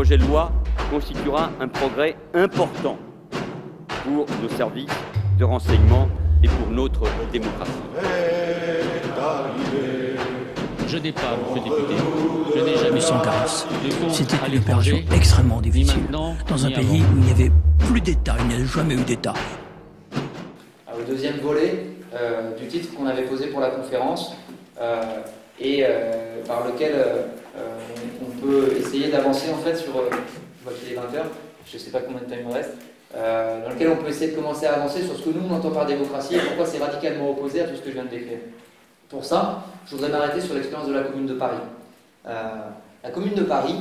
projet de loi constituera un progrès important pour nos services de renseignement et pour notre démocratie. Je n'ai pas, monsieur le député, je n'ai jamais sans carence. C'était une opération extrêmement difficile, dans un pays où il n'y avait plus d'État, il n'y a jamais eu d'État. Le deuxième volet du titre qu'on avait posé pour la conférence et par lequel on peut essayer d'avancer en fait sur, je vois qu'il est 20h, je ne sais pas combien de temps il me reste, dans lequel on peut essayer de commencer à avancer sur ce que nous on entend par démocratie et pourquoi c'est radicalement opposé à tout ce que je viens de décrire. Pour ça, je voudrais m'arrêter sur l'expérience de la Commune de Paris. La Commune de Paris,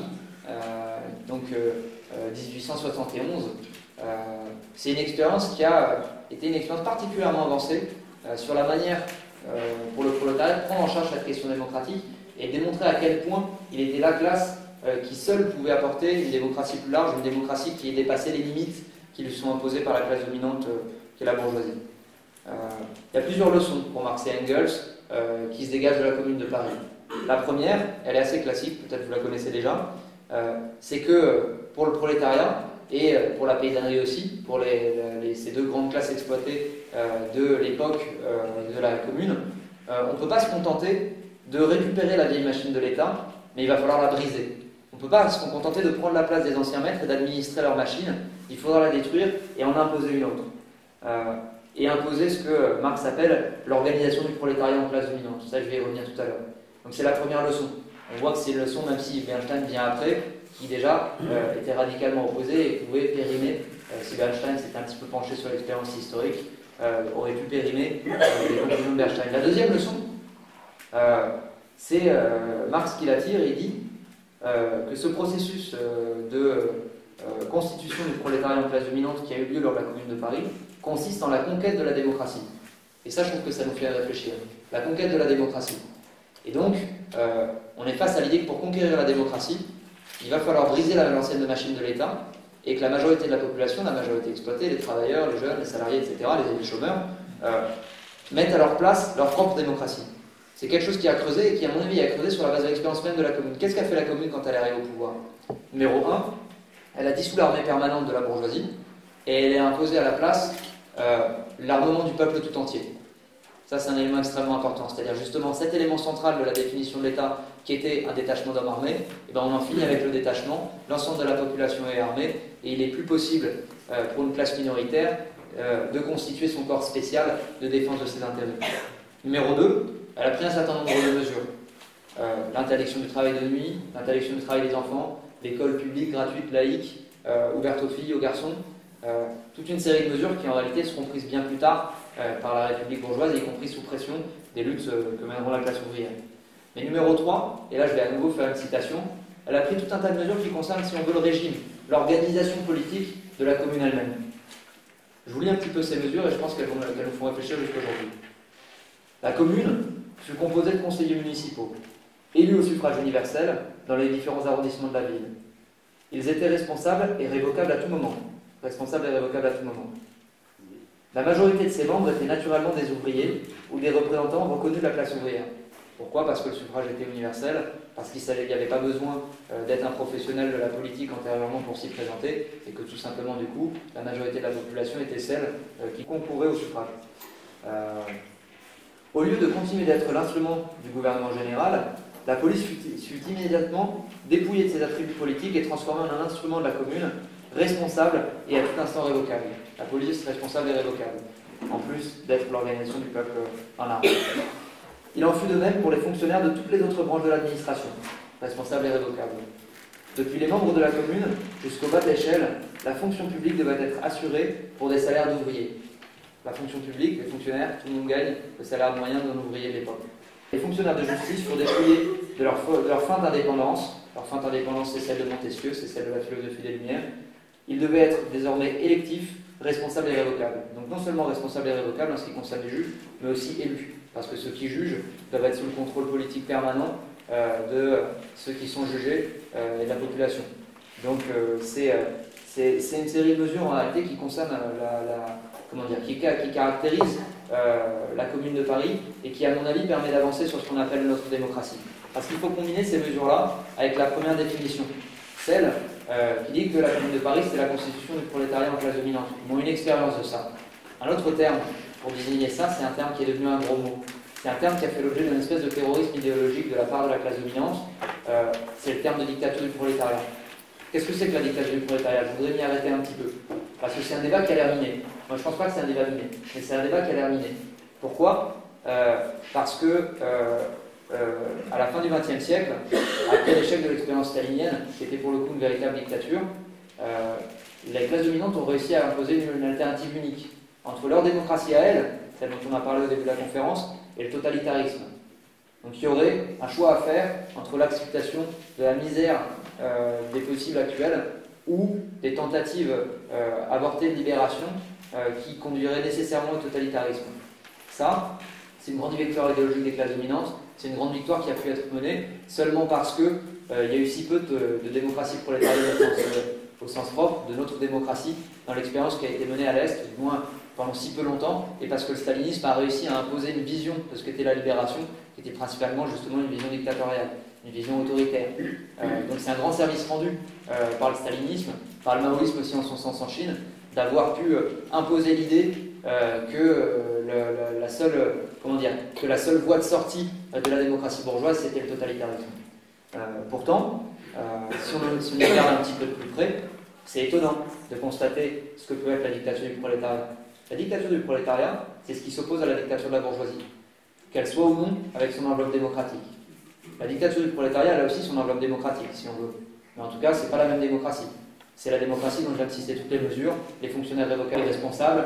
donc 1871, c'est une expérience qui a été une expérience particulièrement avancée sur la manière pour le prolétariat de prendre en charge cette question démocratique et démontrer à quel point il était la classe qui seule pouvait apporter une démocratie plus large, une démocratie qui dépassait les limites qui lui sont imposées par la classe dominante qui est la bourgeoisie. Il y a plusieurs leçons pour Marx et Engels qui se dégagent de la Commune de Paris. La première, elle est assez classique, peut-être vous la connaissez déjà, c'est que pour le prolétariat et pour la paysannerie aussi, pour ces deux grandes classes exploitées de l'époque de la Commune, on ne peut pas se contenter de récupérer la vieille machine de l'État, mais il va falloir la briser. On ne peut pas se contenter de prendre la place des anciens maîtres et d'administrer leur machine, il faudra la détruire et en imposer une autre. Et imposer ce que Marx appelle l'organisation du prolétariat en classe dominante. Ça, je vais y revenir tout à l'heure. Donc c'est la première leçon. On voit que c'est une leçon, même si Bernstein vient après, qui déjà était radicalement opposé et pouvait périmer, si Bernstein s'était un petit peu penché sur l'expérience historique, aurait pu périmer les conclusions de Bernstein. La deuxième leçon, c'est Marx qui la tire et il dit que ce processus de constitution du prolétariat en classe dominante qui a eu lieu lors de la Commune de Paris consiste en la conquête de la démocratie. Et ça, je trouve que ça nous fait réfléchir. La conquête de la démocratie. Et donc, on est face à l'idée que pour conquérir la démocratie, il va falloir briser l'ancienne machine de l'État et que la majorité de la population, la majorité exploitée, les travailleurs, les jeunes, les salariés, etc., les chômeurs, mettent à leur place leur propre démocratie. C'est quelque chose qui a creusé et qui, à mon avis, a creusé sur la base de l'expérience même de la Commune. Qu'est-ce qu'a fait la Commune quand elle est arrivée au pouvoir? Numéro 1, elle a dissous l'armée permanente de la bourgeoisie et elle a imposé à la place l'armement du peuple tout entier. Ça, c'est un élément extrêmement important. C'est-à-dire, justement, cet élément central de la définition de l'État, qui était un détachement d'hommes armés, et ben on en finit avec le détachement. L'ensemble de la population est armée, et il n'est plus possible pour une classe minoritaire de constituer son corps spécial de défense de ses intérêts. Numéro 2, elle a pris un certain nombre de mesures. L'interdiction du travail de nuit, l'interdiction du travail des enfants, l'école publique, gratuite, laïque, ouverte aux filles, aux garçons. Toute une série de mesures qui en réalité seront prises bien plus tard par la République bourgeoise, y compris sous pression des luttes que mèneront la classe ouvrière. Mais numéro 3, et là je vais à nouveau faire une citation, elle a pris tout un tas de mesures qui concernent, si on veut, le régime, l'organisation politique de la Commune elle-même. Je vous lis un petit peu ces mesures et je pense qu'elles nous font réfléchir jusqu'aujourd'hui. La Commune fut composée de conseillers municipaux, élus au suffrage universel dans les différents arrondissements de la ville. Ils étaient responsables et révocables à tout moment. La majorité de ces membres étaient naturellement des ouvriers ou des représentants reconnus de la classe ouvrière. Pourquoi? Parce que le suffrage était universel, parce qu'il n'y avait pas besoin d'être un professionnel de la politique antérieurement pour s'y présenter, et que tout simplement, du coup, la majorité de la population était celle qui concourait au suffrage. Au lieu de continuer d'être l'instrument du gouvernement général, la police fut immédiatement dépouillée de ses attributs politiques et transformée en un instrument de la commune, responsable et à tout instant révocable. La police responsable et révocable, en plus d'être l'organisation du peuple en armes. Il en fut de même pour les fonctionnaires de toutes les autres branches de l'administration, responsables et révocables. Depuis les membres de la commune jusqu'au bas de l'échelle, la fonction publique devait être assurée pour des salaires d'ouvriers. La fonction publique, les fonctionnaires, tout le monde gagne le salaire moyen d'un ouvrier de l'époque. Les fonctionnaires de justice furent dépouillés de leur fin d'indépendance. Leur fin d'indépendance, c'est celle de Montesquieu, c'est celle de la philosophie des Lumières. Ils devaient être désormais électifs, responsables et révocables. Donc non seulement responsables et révocables en ce qui concerne les juges, mais aussi élus. Parce que ceux qui jugent doivent être sous le contrôle politique permanent de ceux qui sont jugés et de la population. Donc c'est une série de mesures en réalité qui concernent qui caractérise la Commune de Paris et qui, à mon avis, permet d'avancer sur ce qu'on appelle notre démocratie. Parce qu'il faut combiner ces mesures-là avec la première définition, celle qui dit que la Commune de Paris, c'est la constitution du prolétariat en classe dominante. Ils ont une expérience de ça. Un autre terme pour désigner ça, c'est un terme qui est devenu un gros mot. C'est un terme qui a fait l'objet d'une espèce de terrorisme idéologique de la part de la classe dominante. C'est le terme de dictature du prolétariat. Qu'est-ce que c'est que la dictature du prolétariat? Je voudrais m'y arrêter un petit peu. Parce que c'est un débat qui a l'air miné. Moi, je ne pense pas que c'est un débat miné, mais c'est un débat qui a l'air miné. Pourquoi? Parce que à la fin du XXe siècle, après l'échec de l'expérience stalinienne, qui était pour le coup une véritable dictature, les classes dominantes ont réussi à imposer une alternative unique entre leur démocratie à elles, celle dont on a parlé au début de la conférence, et le totalitarisme. Donc il y aurait un choix à faire entre l'acceptation de la misère des possibles actuels ou des tentatives avortées de libération qui conduiraient nécessairement au totalitarisme. Ça, c'est une grande victoire idéologique des classes dominantes, c'est une grande victoire qui a pu être menée seulement parce qu'il y a eu si peu de démocratie prolétarienne au sens propre, de notre démocratie, dans l'expérience qui a été menée à l'Est, du moins pendant si peu longtemps, et parce que le stalinisme a réussi à imposer une vision de ce qu'était la libération, qui était principalement justement une vision dictatoriale, une vision autoritaire. Donc c'est un grand service rendu par le stalinisme, par le maoïsme aussi en son sens en Chine, d'avoir pu imposer l'idée que la seule voie de sortie de la démocratie bourgeoise, c'était le totalitarisme. Pourtant, si on y regarde un petit peu de plus près, c'est étonnant de constater ce que peut être la dictature du prolétariat. La dictature du prolétariat, c'est ce qui s'oppose à la dictature de la bourgeoisie, qu'elle soit ou non avec son enveloppe démocratique. La dictature du prolétariat, elle a aussi son enveloppe démocratique, si on veut. Mais en tout cas, ce n'est pas la même démocratie. C'est la démocratie dont je viens de citer toutes les mesures, les fonctionnaires révocables et responsables,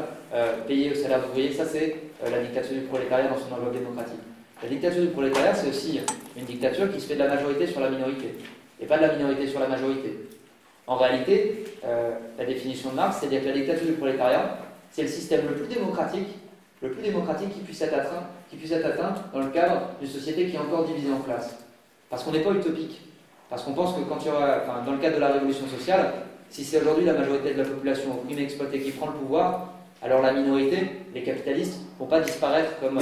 payés au salaire d'ouvrier, ça c'est la dictature du prolétariat dans son enveloppe démocratique. La dictature du prolétariat, c'est aussi une dictature qui se fait de la majorité sur la minorité, et pas de la minorité sur la majorité. En réalité, la définition de Marx, c'est-à-dire que la dictature du prolétariat, c'est le système le plus démocratique qui puisse être atteint dans le cadre d'une société qui est encore divisée en classes. Parce qu'on n'est pas utopique. Parce qu'on pense que quand il y aura, dans le cadre de la révolution sociale, si c'est aujourd'hui la majorité de la population opprimée et exploitée qui prend le pouvoir, alors la minorité, les capitalistes, ne vont pas disparaître comme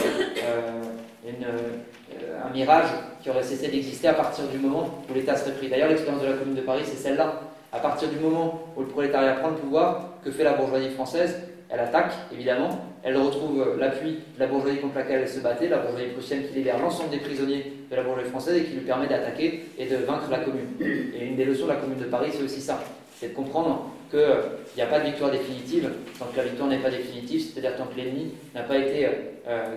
un mirage qui aurait cessé d'exister à partir du moment où l'État serait pris. D'ailleurs, l'expérience de la Commune de Paris, c'est celle-là. À partir du moment où le prolétariat prend le pouvoir, que fait la bourgeoisie française? Elle attaque, évidemment, elle retrouve l'appui de la bourgeoisie contre laquelle elle se battait, la bourgeoisie prussienne qui libère l'ensemble des prisonniers de la bourgeoisie française et qui lui permet d'attaquer et de vaincre la Commune. Et une des leçons de la Commune de Paris, c'est aussi ça, c'est de comprendre qu'il n'y a pas de victoire définitive, tant que la victoire n'est pas définitive, c'est-à-dire tant que l'ennemi n'a pas été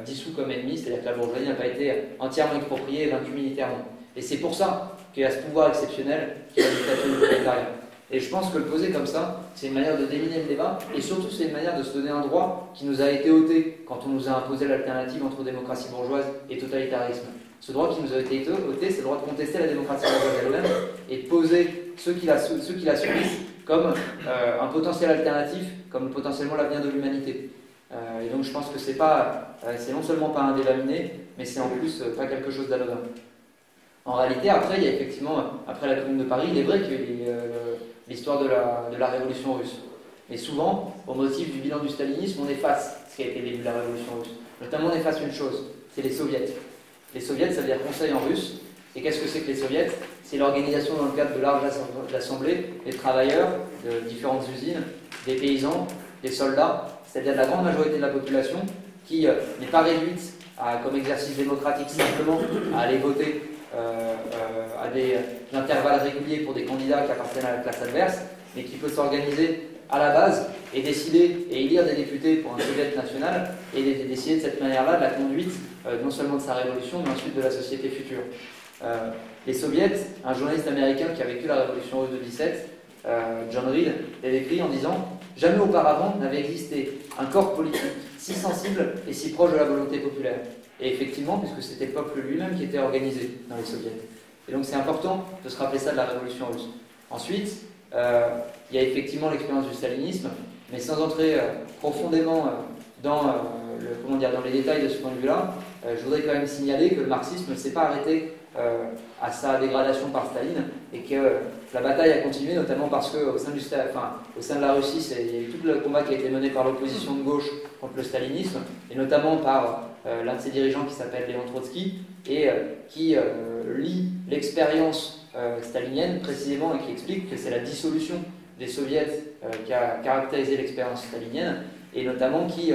dissous comme ennemi, c'est-à-dire que la bourgeoisie n'a pas été entièrement expropriée et vaincue militairement. Et c'est pour ça qu'il y a ce pouvoir exceptionnel qui est la dictature du prolétariat. Et je pense que le poser comme ça, c'est une manière de déminer le débat, et surtout c'est une manière de se donner un droit qui nous a été ôté quand on nous a imposé l'alternative entre démocratie bourgeoise et totalitarisme. Ce droit qui nous a été ôté, c'est le droit de contester la démocratie bourgeoise elle-même et de poser ceux qui la subissent comme un potentiel alternatif, comme potentiellement l'avenir de l'humanité. Et donc je pense que c'est non seulement pas un débat miné, mais c'est en plus pas quelque chose d'anodin. En réalité, après, il y a effectivement, après la Commune de Paris, il est vrai qu'il y a l'histoire de la révolution russe. Mais souvent, au motif du bilan du stalinisme, on efface ce qui a été le début de la révolution russe. Notamment, on efface une chose, c'est les soviets. Les soviets, ça veut dire conseil en russe. Et qu'est-ce que c'est que les soviets? C'est l'organisation dans le cadre de larges assemblées des travailleurs de différentes usines, des paysans, des soldats, c'est-à-dire de la grande majorité de la population qui n'est pas réduite comme exercice démocratique simplement à aller voter à des intervalles réguliers pour des candidats qui appartiennent à la classe adverse, mais qui peut s'organiser à la base et décider et élire des députés pour un soviet national et décider de cette manière-là de la conduite non seulement de sa révolution, mais ensuite de la société future. Les soviets, un journaliste américain qui a vécu la révolution russe de 17, John Reed, l'a décrit en disant « Jamais auparavant n'avait existé un corps politique si sensible et si proche de la volonté populaire. » Et effectivement, puisque c'était le peuple lui-même qui était organisé dans les soviets. Et donc c'est important de se rappeler ça de la révolution russe. Ensuite, il y a effectivement l'expérience du stalinisme, mais sans entrer profondément dans les détails de ce point de vue-là, je voudrais quand même signaler que le marxisme ne s'est pas arrêté à sa dégradation par Staline et que la bataille a continué, notamment parce qu'au sein de la Russie, il y a eu tout le combat qui a été mené par l'opposition de gauche contre le stalinisme, et notamment par l'un de ses dirigeants qui s'appelle Léon Trotsky, et qui lie l'expérience stalinienne précisément et qui explique que c'est la dissolution des soviets qui a caractérisé l'expérience stalinienne et notamment qui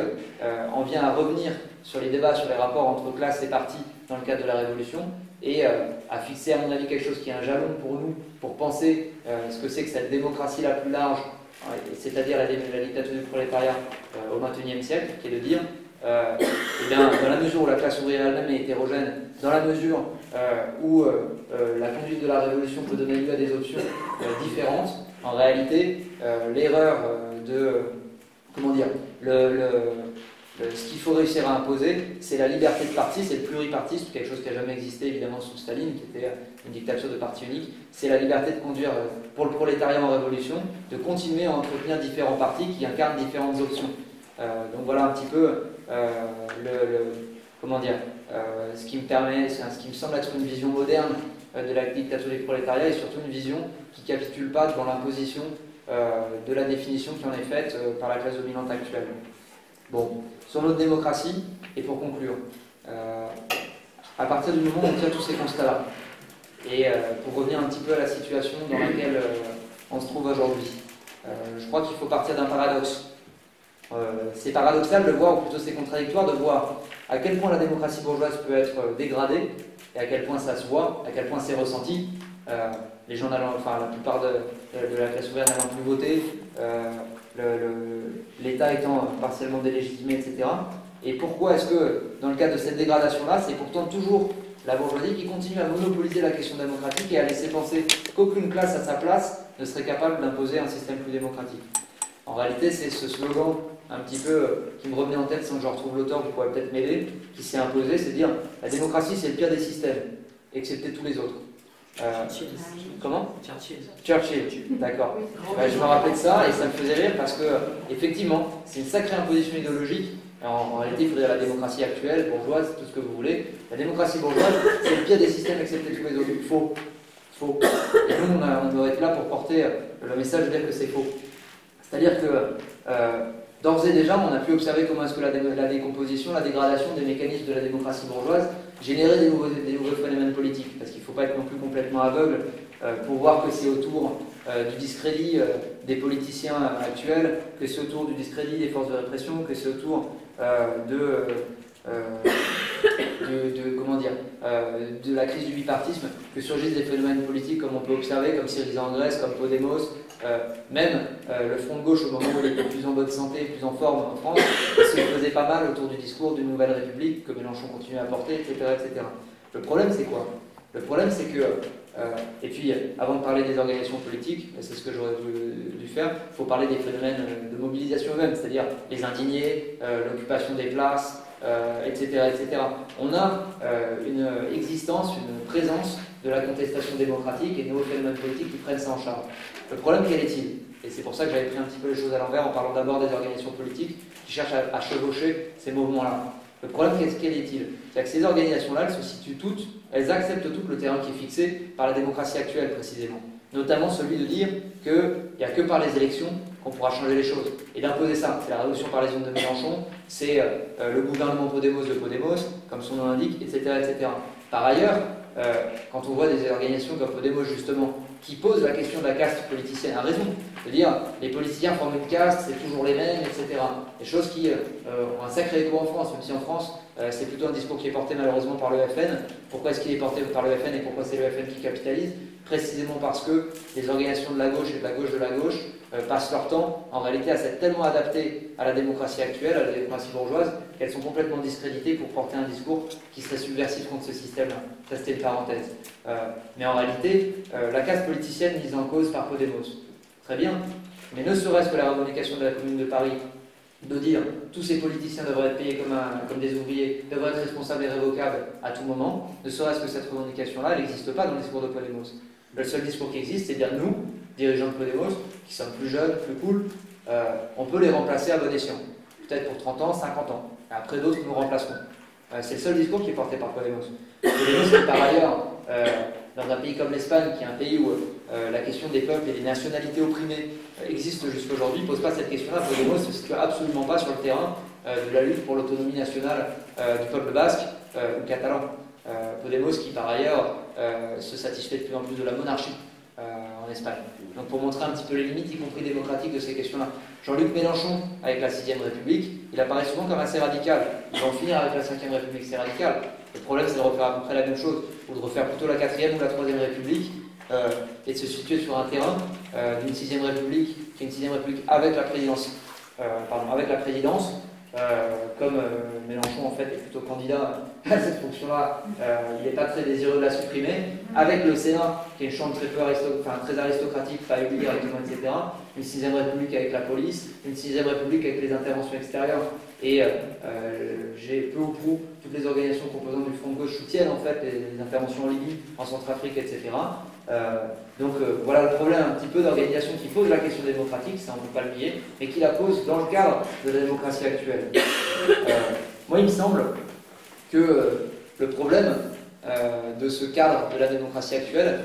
en vient à revenir sur les débats sur les rapports entre classes et partis dans le cadre de la Révolution et à fixer à mon avis quelque chose qui est un jalon pour nous pour penser ce que c'est que cette démocratie la plus large, c'est-à-dire la dictature du prolétariat au XXIe siècle, qui est de dire eh bien, dans la mesure où la classe ouvrière elle-même est hétérogène, dans la mesure où la conduite de la Révolution peut donner lieu à des options différentes, en réalité, l'erreur comment dire, ce qu'il faut réussir à imposer, c'est la liberté de parti, c'est le pluripartisme, quelque chose qui n'a jamais existé évidemment sous Staline, qui était une dictature de parti unique. C'est la liberté de conduire pour le prolétariat en révolution, de continuer à entretenir différents partis qui incarnent différentes options. Donc voilà un petit peu comment dire, ce qui me semble être une vision moderne de la dictature du prolétariat et surtout une vision qui ne capitule pas devant l'imposition de la définition qui en est faite par la classe dominante actuelle. Bon, sur notre démocratie, et pour conclure, à partir du moment où on tient tous ces constats-là, et pour revenir un petit peu à la situation dans laquelle on se trouve aujourd'hui, je crois qu'il faut partir d'un paradoxe. C'est paradoxal de voir, ou plutôt c'est contradictoire de voir à quel point la démocratie bourgeoise peut être dégradée, et à quel point ça se voit, à quel point c'est ressenti. Les gens la plupart de la classe ouvrière n'allant plus voter, l'État étant partiellement délégitimé, etc. Et pourquoi est-ce que, dans le cadre de cette dégradation-là, c'est pourtant toujours la bourgeoisie qui continue à monopoliser la question démocratique et à laisser penser qu'aucune classe à sa place ne serait capable d'imposer un système plus démocratique. En réalité, c'est ce slogan un petit peu qui me revenait en tête sans que je retrouve l'auteur, vous pourrez peut-être m'aider, qui s'est imposé, c'est de dire la démocratie c'est le pire des systèmes, excepté tous les autres. Comment Churchill, d'accord. Je me rappelais de ça et ça me faisait rire parce que, effectivement, c'est une sacrée imposition idéologique. En réalité, il faudrait la démocratie actuelle, bourgeoise, tout ce que vous voulez. La démocratie bourgeoise, c'est le pire des systèmes excepté tous les autres. Faux. Faux. Et nous, on doit être là pour porter le message de dire que c'est faux. C'est-à-dire que, d'ores et déjà, on a pu observer comment est-ce que la décomposition, la dégradation des mécanismes de la démocratie bourgeoise générait des nouveaux phénomènes politiques. Parce qu'il ne faut pas être non plus complètement aveugle pour voir que c'est autour du discrédit des politiciens actuels, que c'est autour du discrédit des forces de répression, que c'est autour de la crise du bipartisme, que surgissent des phénomènes politiques comme on peut observer, comme Syriza en Grèce, comme Podemos, même le front de gauche au moment où il était plus en bonne santé, plus en forme en France, se faisait pas mal autour du discours d'une nouvelle république que Mélenchon continue à porter, etc. etc. Le problème c'est quoi? Le problème c'est que, et puis avant de parler des organisations politiques, c'est ce que j'aurais dû faire, il faut parler des phénomènes de mobilisation eux-mêmes, c'est-à-dire les indignés, l'occupation des places, etc., etc. On a une existence, une présence de la contestation démocratique et de nouveaux phénomènes politiques qui prennent ça en charge. Le problème, quel est-il? Et c'est pour ça que j'avais pris un petit peu les choses à l'envers en parlant d'abord des organisations politiques qui cherchent à chevaucher ces mouvements-là. Le problème, quel est-il? C'est que ces organisations-là, elles se situent toutes, elles acceptent toutes le terrain qui est fixé par la démocratie actuelle précisément. Notamment celui de dire qu'il n'y a que par les élections qu'on pourra changer les choses. Et d'imposer ça, c'est la révolution par les urnes de Mélenchon, c'est le gouvernement Podemos de Podemos, comme son nom l'indique, etc., etc. Par ailleurs, quand on voit des organisations comme Podemos justement, qui posent la question de la caste politicienne à raison, c'est-à-dire les politiciens forment une caste, c'est toujours les mêmes, etc. Des choses qui ont un sacré écho en France, même si en France c'est plutôt un discours qui est porté malheureusement par le FN. Pourquoi est-ce qu'il est porté par le FN et pourquoi c'est le FN qui capitalise? Précisément parce que les organisations de la gauche et de la gauche passent leur temps en réalité à s'être tellement adaptées à la démocratie actuelle, à la démocratie bourgeoise, qu'elles sont complètement discréditées pour porter un discours qui serait subversif contre ce système-là. Ça c'était une parenthèse. Mais en réalité, la caste politicienne mise en cause par Podemos. Très bien, mais ne serait-ce que la revendication de la Commune de Paris de dire tous ces politiciens devraient être payés comme des ouvriers, devraient être responsables et révocables à tout moment, ne serait-ce que cette revendication-là, elle n'existe pas dans le discours de Podemos. Le seul discours qui existe, c'est bien nous, dirigeants de Podemos, qui sommes plus jeunes, plus cool, on peut les remplacer à bon escient. Peut-être pour 30 ans, 50 ans. Et après d'autres nous remplaceront. C'est le seul discours qui est porté par Podemos. Podemos qui par ailleurs, dans un pays comme l'Espagne, qui est un pays où la question des peuples et des nationalités opprimées existe jusqu'à aujourd'hui, ne pose pas cette question-là. Podemos ne se situe absolument pas sur le terrain de la lutte pour l'autonomie nationale du peuple basque ou catalan. Podemos qui par ailleurs se satisfait de plus en plus de la monarchie en Espagne. Donc pour montrer un petit peu les limites, y compris démocratiques, de ces questions-là. Jean-Luc Mélenchon, avec la 6ème République, il apparaît souvent comme assez radical. Il va en finir avec la 5ème République, c'est radical. Le problème, c'est de refaire à peu près la même chose, ou de refaire plutôt la 4ème ou la 3ème République, et de se situer sur un terrain d'une 6ème République, qui est une 6ème République avec la présidence, comme Mélenchon en fait est plutôt candidat à cette fonction-là, il n'est pas très désireux de la supprimer, avec le Sénat, qui est une chambre très aristocratique, pas élue directement, etc. Une 6ème République avec la police, une 6ème République avec les interventions extérieures, et j'ai peu ou prou toutes les organisations composantes du Front de gauche soutiennent en fait les interventions en Libye, en Centrafrique, etc. Voilà le problème un petit peu d'organisation qui pose la question démocratique, ça on ne peut pas le nier, mais qui la pose dans le cadre de la démocratie actuelle. Moi il me semble que le problème de ce cadre de la démocratie actuelle,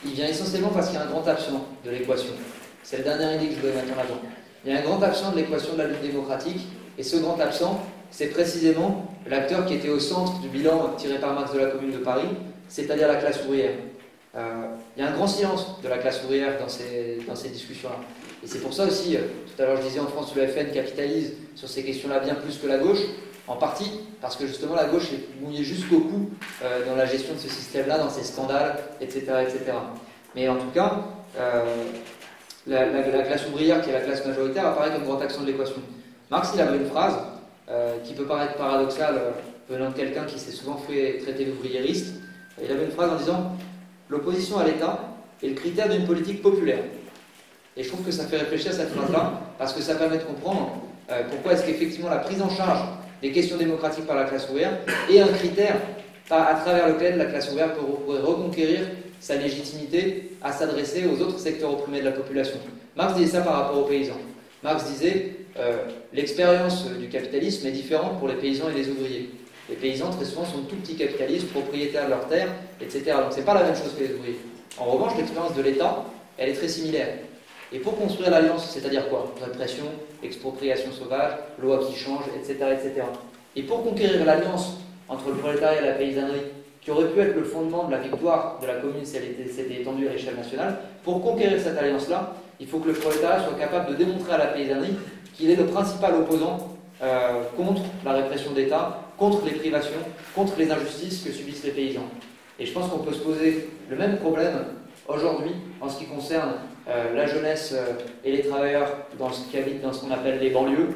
il vient essentiellement parce qu'il y a un grand absent de l'équation. C'est la dernière idée que je voulais mettre en avant. Il y a un grand absent de l'équation de la lutte démocratique, et ce grand absent, c'est précisément l'acteur qui était au centre du bilan tiré par Marx de la Commune de Paris, c'est-à-dire la classe ouvrière. Il y a un grand silence de la classe ouvrière dans ces discussions-là. Et c'est pour ça aussi, tout à l'heure je disais en France, le FN capitalise sur ces questions-là bien plus que la gauche, en partie parce que justement la gauche est mouillée jusqu'au cou dans la gestion de ce système-là, dans ces scandales, etc., etc. Mais en tout cas, la classe ouvrière, qui est la classe majoritaire, apparaît comme grand accent de l'équation. Marx, il avait une phrase qui peut paraître paradoxale venant de quelqu'un qui s'est souvent fait traiter d'ouvriériste. Il avait une phrase en disant « L'opposition à l'État est le critère d'une politique populaire ». Et je trouve que ça fait réfléchir à cette phrase-là, parce que ça permet de comprendre pourquoi est-ce qu'effectivement la prise en charge des questions démocratiques par la classe ouvrière est un critère à travers lequel la classe ouvrière pourrait reconquérir sa légitimité à s'adresser aux autres secteurs opprimés de la population. Marx disait ça par rapport aux paysans. Marx disait l'expérience du capitalisme est différente pour les paysans et les ouvriers. Les paysans, très souvent, sont de tout petits capitalistes, propriétaires de leurs terres, etc. Donc c'est pas la même chose que les ouvriers. En revanche, l'expérience de l'État, elle est très similaire. Et pour construire l'alliance, c'est-à-dire quoi? Répression, expropriation sauvage, loi qui change, etc., etc. Et pour conquérir l'alliance entre le prolétariat et la paysannerie, qui aurait pu être le fondement de la victoire de la commune si elle s'était étendue à l'échelle nationale, pour conquérir cette alliance-là, il faut que le prolétariat soit capable de démontrer à la paysannerie qu'il est le principal opposant contre la répression d'État, contre les privations, contre les injustices que subissent les paysans. Et je pense qu'on peut se poser le même problème aujourd'hui en ce qui concerne la jeunesse et les travailleurs qui habitent dans ce qu'on appelle les banlieues,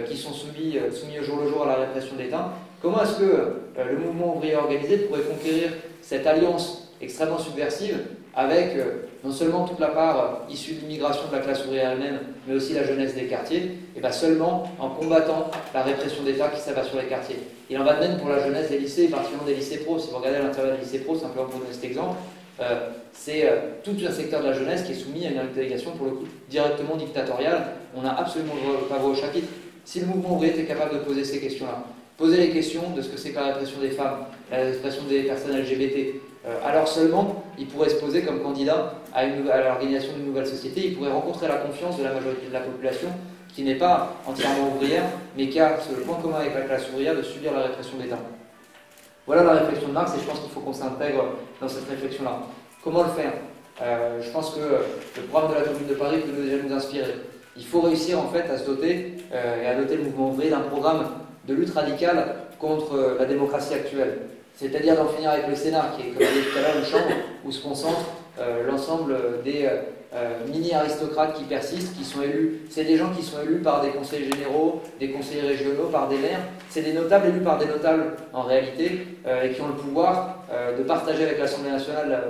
qui sont soumis au jour le jour à la répression d'État. Comment est-ce que le mouvement ouvrier organisé pourrait conquérir cette alliance extrêmement subversive avec non seulement toute la part issue de l'immigration de la classe ouvrière elle-même, mais aussi la jeunesse des quartiers, et bien seulement en combattant la répression d'État qui s'abat sur les quartiers. Il en va de même pour la jeunesse des lycées, particulièrement des lycées pro. Si vous regardez à l'intérieur des lycées pro, simplement pour donner cet exemple, c'est tout un secteur de la jeunesse qui est soumis à une délégation pour le coup directement dictatoriale. On n'a absolument pas voix au chapitre. Si le mouvement ouvrier était capable de poser ces questions-là, poser les questions de ce que c'est que la répression des femmes, la répression des personnes LGBT, alors seulement il pourrait se poser comme candidat à l'organisation d'une nouvelle société, il pourrait rencontrer la confiance de la majorité de la population qui n'est pas entièrement ouvrière, mais qui a le point commun avec la classe ouvrière de subir la répression d'État. Voilà la réflexion de Marx, et je pense qu'il faut qu'on s'intègre dans cette réflexion-là. Comment le faire? Je pense que le programme de la Commune de Paris peut déjà nous inspirer. Il faut réussir en fait à se doter et à doter le mouvement ouvrier d'un programme de lutte radicale contre la démocratie actuelle. C'est-à-dire d'en finir avec le Sénat, qui est, comme je disais tout à l'heure, une chambre où se concentre l'ensemble des mini-aristocrates qui persistent, qui sont élus. C'est des gens qui sont élus par des conseillers généraux, des conseillers régionaux, par des maires. C'est des notables élus par des notables, en réalité, et qui ont le pouvoir de partager avec l'Assemblée nationale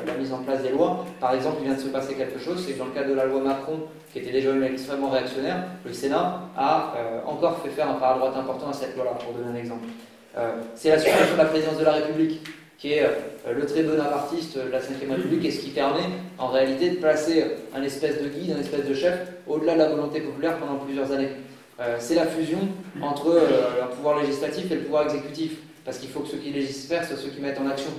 la mise en place des lois. Par exemple, il vient de se passer quelque chose, c'est que dans le cadre de la loi Macron, qui était déjà extrêmement réactionnaire, le Sénat a encore fait faire un pas à droite important à cette loi-là, pour donner un exemple. C'est la suppression de la présidence de la République, qui est le trait bonapartiste de la Ve République, et ce qui permet en réalité de placer un espèce de guide, un espèce de chef, au-delà de la volonté populaire pendant plusieurs années. C'est la fusion entre le pouvoir législatif et le pouvoir exécutif, parce qu'il faut que ceux qui légifèrent soient ceux qui mettent en action.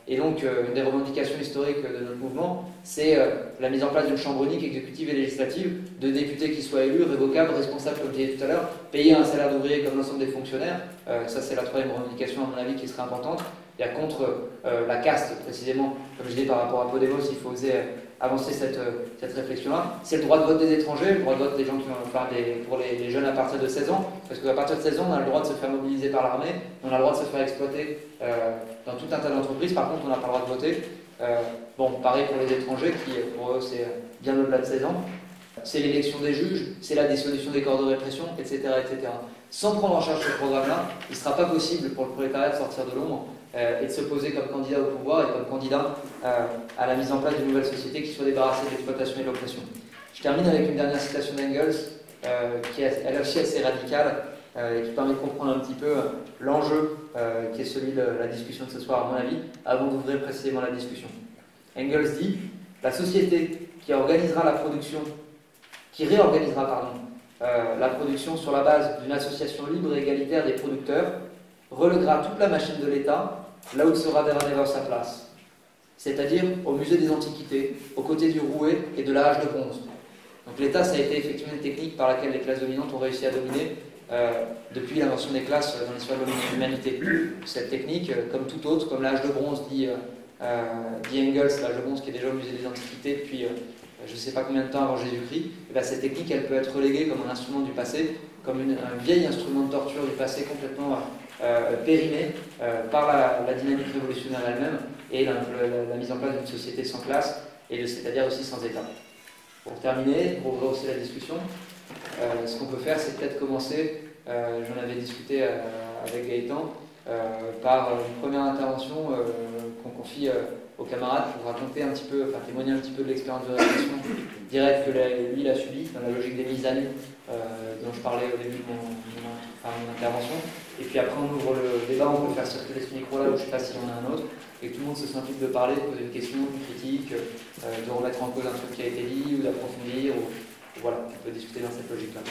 Et donc, une des revendications historiques de notre mouvement, c'est la mise en place d'une chambre unique exécutive et législative, de députés qui soient élus, révocables, responsables, comme je disais tout à l'heure, payés un salaire d'ouvrier comme l'ensemble des fonctionnaires. Ça, c'est la troisième revendication, à mon avis, qui serait importante. Il y a contre la caste, précisément, comme je disais par rapport à Podemos, il faut oser avancer cette réflexion-là. C'est le droit de vote des étrangers, le droit de vote des gens qui ont, enfin, pour les jeunes à partir de 16 ans, parce qu'à partir de 16 ans, on a le droit de se faire mobiliser par l'armée, on a le droit de se faire exploiter dans tout un tas d'entreprises. Par contre, on n'a pas le droit de voter. Bon, pareil pour les étrangers, qui pour eux, c'est bien au-delà de 16 ans. C'est l'élection des juges, c'est la dissolution des corps de répression, etc., etc. Sans prendre en charge ce programme-là, il ne sera pas possible pour le prolétariat de sortir de l'ombre et de se poser comme candidat au pouvoir et comme candidat à la mise en place d'une nouvelle société qui soit débarrassée de l'exploitation et de l'oppression. Je termine avec une dernière citation d'Engels, qui est elle aussi assez radicale et qui permet de comprendre un petit peu l'enjeu qui est celui de la discussion de ce soir, à mon avis, avant d'ouvrir précisément la discussion. Engels dit « La société qui réorganisera la production la production sur la base d'une association libre et égalitaire des producteurs, reléguera toute la machine de l'État là où sera dorénavant sa place, c'est-à-dire au musée des Antiquités, aux côtés du rouet et de la hache de bronze. » Donc l'État, ça a été effectivement une technique par laquelle les classes dominantes ont réussi à dominer depuis l'invention des classes dans l'histoire de l'humanité. Cette technique, comme toute autre, comme la hache de bronze, dit Engels, l'âge de bronze qui est déjà au musée des Antiquités depuis je ne sais pas combien de temps avant Jésus-Christ, et bien cette technique, elle peut être reléguée comme un instrument du passé, comme un vieil instrument de torture du passé complètement périmé par la dynamique révolutionnaire elle-même et la mise en place d'une société sans classe, c'est-à-dire aussi sans État. Pour terminer, pour ouvrir aussi la discussion, ce qu'on peut faire, c'est peut-être commencer, j'en avais discuté avec Gaëtan, par une première intervention qu'on confie aux camarades pour raconter un petit peu, enfin témoigner un petit peu de l'expérience de répression directe que lui il a subie dans la logique des mises à nu dont je parlais au début de mon intervention. Et puis après on ouvre le débat, on peut faire circuler ce micro-là, ou je ne sais pas s'il y en a un autre, et que tout le monde se sent libre de parler, de poser une question, une critique, de remettre en cause un truc qui a été dit, ou d'approfondir, ou voilà, on peut discuter dans cette logique-là.